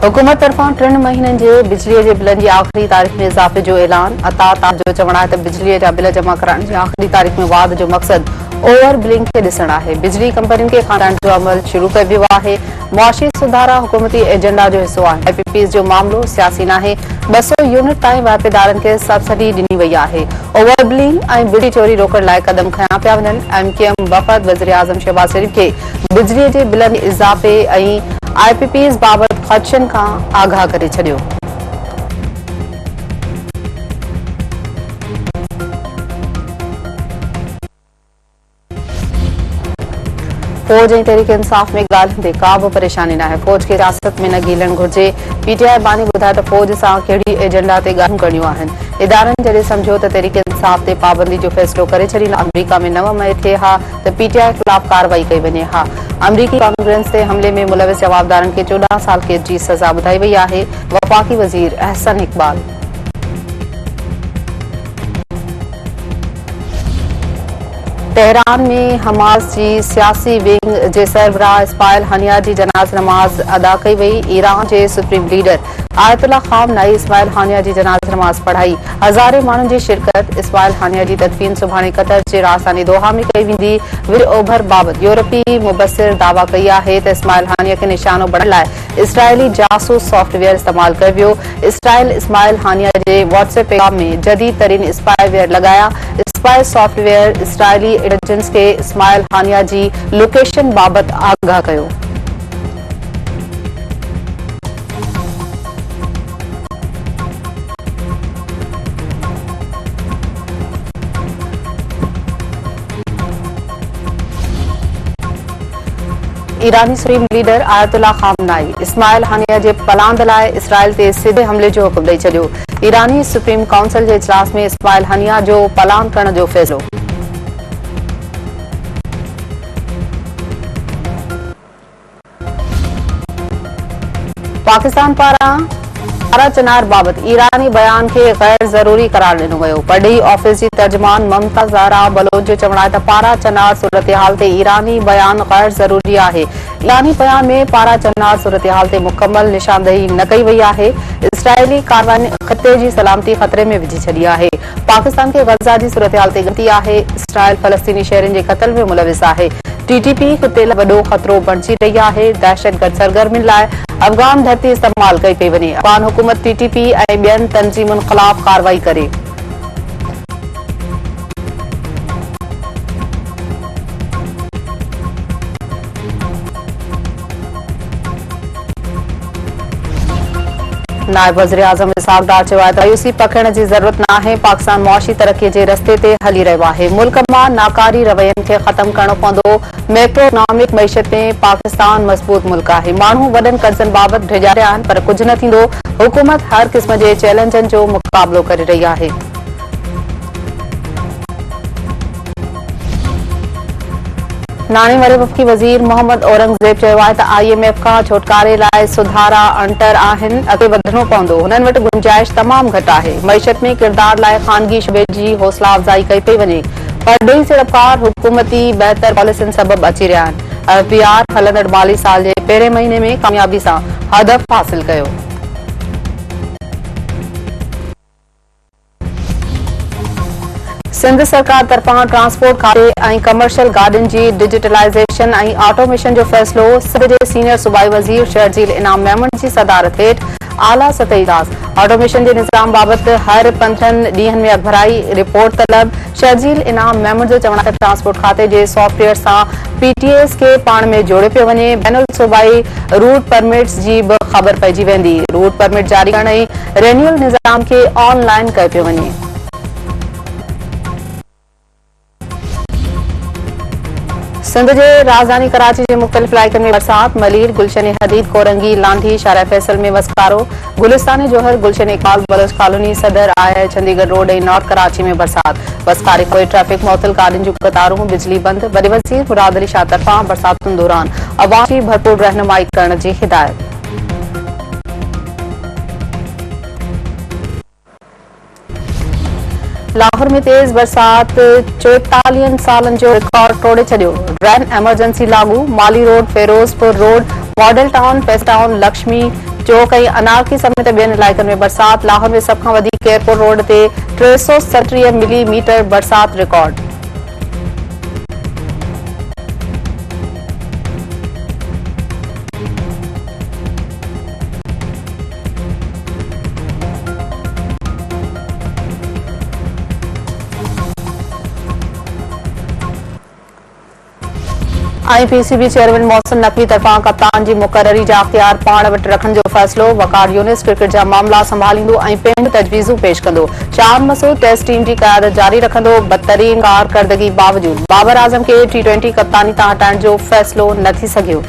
हुकूमत तरफां 3 महीननि जे बिजलीअ जे बिलनि जी आख़िरी तारीख़ में इज़ाफ़े जो ऐलान। अता जो चवणु आहे त बिजलीअ जा बिल जमा कराइण जी आख़िरी तारीख़ में वाध जो मक़सद ओवर बिलिंग खे ॾिसणु आहे। बिजली कंपनियुनि खे खाराइण जो अमल शुरू कयो वियो आहे। मुआशी सुधारा हुकूमती एजेंडा जो हिसो आहे। IPPs जो मामलो सियासी नाहे। 200 यूनिट ताईं वाइपेदारनि खे सब्सिडी ॾिनी वई आहे। ओवर बिलिंग ऐं बिजली चोरी रोकण लाइ क़दम खयां पिया वञनि। MKM वफ़द वज़ीर आज़म शहबाज़ शरीफ़ खे बिजलीअ जे बिलनि इज़ाफ़े ऐं IPPs बाबति ख़दशनि खां आगाह करे छॾियो। फौज ऐं तहरीक इंसाफ़ में ॻाल्हियुनि ते का बि परेशानी न आहे। फौज खे सियासत में न घिलणु घुर्जे। PTI बानी ॿुधाए त फौज सां कहिड़ी एजेंडा ते ॻाल्हियूं करणियूं आहिनि। इदारनि जॾहिं सम्झो त तहरीक इंसाफ़ ते पाबंदी जो फ़ैसिलो करे छॾींदा। अमरीका में 9 मई थिए हा त PTI ख़िलाफ़ कार्रवाई कई वञे हा। अमरीकी कांग्रेस ते हमले में मुलविस जवाबदारनि खे 14 साल कैद जी सज़ा ॿुधाई वई आहे। वफ़ाक़ी वज़ीर अहसन इक़बाल तेहरान में हमास जी सियासी विंग जे सरबराह इस्माइल हानिया जी जनाज़ नमाज़ अदा कई वई। ईरान जे सुप्रीम लीडर आयतुल्ला ख़ामनाई इस्माइल हानिया जी जनाज़ नमाज़ पढ़ाई। हज़ारे माण्हुनि जी शिरकत। इस्माइल हानिया जी तदफ़ीन सुभाणे कतर जे राजधानी दोहा में कई वेंदी। विर ओभर बाबति यूरोपी मुबसिर दावा कई आहे त इस्माइल हानिया खे निशानो बणण लाइ इसराइली जासूस सॉफ्टवेयर इस्तेमाल कयो वियो। इसराइल इस्माइल हानिया जे WhatsApp पैगाम में जदीद तरीन स्पाईवेयर लॻाया। स्पाई सॉफ्टवेयर इसराइली इंटेलिजेंस खे इस्माइल हानिया जी लोकेशन बाबति आगाह कयो। ईरानी सुप्रीम लीडर आयतुल्ला ख़ामनाई इस्माइल हानिया जे पलांद लाइ इसराइल ते सिधे हमले जो हुकुम ॾेई छॾियो। ईरानी सुप्रीम काउंसिल जे इजलास में इस्माइल हानिया जो पलांद करण जो फ़ैसिलो। पाकिस्तान पारां पारा चनार बाबति ईरानी बयान खे गैर ज़रूरी करार ॾिनो वियो। पढ़ी ऑफिस जी तर्जुमान ममता ज़हरा बलोच जो चवणु आहे त पारा चनार सूरतहाल ते ईरानी बयान गैर ज़रूरी आहे। ईरानी बयान में पारा चनार सूरतहाल ते मुकमल निशानदेही न कई वई आहे। इसराइली कार्रवाई ख़िते जी सलामती ख़तरे में विझी छॾी आहे। पाकिस्तान खे गज़ा जी सूरतहाल ते ॻणती आहे। इसराइल फ़लस्तीनी शहरियुनि जे क़त्ल में मुलविस आहे। TTP ख़िते लाइ वॾो ख़तरो बणिजी रही आहे। दहशतगर्द सरगर्मियुनि लाइ अफ़गान धरती इस्तेमाल कई पई वञे। अफ़गान हुकूमत TTP ऐं ॿियनि तंज़ीमुनि ख़िलाफ़ कार्रवाई करे। नायब वज़ीर आज़म इसहाक़ डार चयो आहे त मायूसी पखिड़ण जी ज़रूरत न आहे। पाकिस्तान मुआशी तरक़ीअ जे रस्ते ते हली रहियो आहे। मुल्क मां नाकारी रवैयनि खे ख़तमु करणो पवंदो। मैक्रो इकनॉमिक मईशत में पाकिस्तान मज़बूत मुल्क आहे। माण्हू वॾनि कर्ज़नि बाबति ढिॼारिया आहिनि पर कुझु न थींदो। हुकूमत हर क़िस्म जे चैलेंजनि जो मुक़ाबिलो करे रही आहे। नाणे वारे वफ़ाक़ी वज़ीर मोहम्मद औरंगज़ेब चयो आहे त IMF खां छुटकारे लाइ सुधारा अंटर आहिनि। अॻिते वधणो पवंदो। हुननि वटि गुंजाइश तमामु घटि आहे। मईशत में किरदार लाइ ख़ानगी शुबे जी हौसला अफ़ज़ाई कई पई वञे। परॾेही सीड़पकार हुकूमती बहितर पॉलिसियुनि सबबि अची रहिया आहिनि। FBR हलंदड़ माली साल जे पहिरें महीने में कामयाबी सां हदफ़ हासिल कयो। सिंध सरकार तरफां ट्रांसपोर्ट खाते ऐं कमर्शियल गाॾियुनि जी डिजिटलाइज़ेशन ऐं ऑटोमेशन जो फ़ैसिलो। सिंध जे सीनियर सूबाई वज़ीर शर्जील इनाम मेमन जी सदारत हेठि आला सतही इजलास। ऑटोमेशन जे निज़ाम बाबति हर 15 ॾींहनि में अॻभराई रिपोर्ट तलब। शर्जील इनाम मेमन जो चवणु आहे त ट्रांसपोर्ट खाते जे सॉफ्टवेयर सां PTS खे पाण में जोड़े पियो वञे। बैनुल सूबाई रूट परमिट्स जी बि ख़बर पइजी वेंदी। रूट परमिट जारी करण ऐं रेन्यूअल निज़ाम खे ऑनलाइन कयो पियो वञे। सिंध जे राजधानी कराची जे मुख़्तलिफ़ इलाइक़नि में बरसात। मलीर, गुलशन हदीद, कोरंगी, लांढी, शारा फैसल में वसकारो। गुलिस्तान जोहर, गुलशन इकबाल, बलोच कॉलोनी, सदर आया, चंडीगढ़ रोड ऐं नॉर्थ कराची में बरसात। वसकारे कोई ट्रैफिक मुअतल, गाॾियुनि जूं कतारूं, बिजली बंद। वॾे वज़ीर मुराद अली शाह तरफ़ां बरसातुनि दौरान अवाम जी भरपूर रहनुमाई करण जी हिदायत। लाहौर में तेज बरसात 44 सालनि जो रिकॉर्ड तोड़े छॾियो। रेन एमरजेंसी लागू। माली road, Firozpur road, model town, पेस टाउन, लक्ष्मी जो कई अनारकी समेत ॿियनि इलाइक़नि में बरसात। लाहौर में सभ खां वधीक एयरपोर्ट रोड ते 337 मिलीमीटर बरसात record. PCB chairman Mohsin Naqvi तरफ़ां कप्तान जी मुक़ररी जा अख़्तियार पाण वटि रखण जो फ़ैसिलो। वक़ार यूनिस क्रिकेट जा मामला संभालींदो ऐं पंहिंजूं तजवीज़ूं पेश कंदो। शान मसूद टेस्ट टीम जी क़यादत जारी रखंदो। बदतरीन कारकर्दगी बावजूद बाबर आज़म खे T20 कप्तानी तां हटाइण जो फ़ैसिलो न थी सघियो।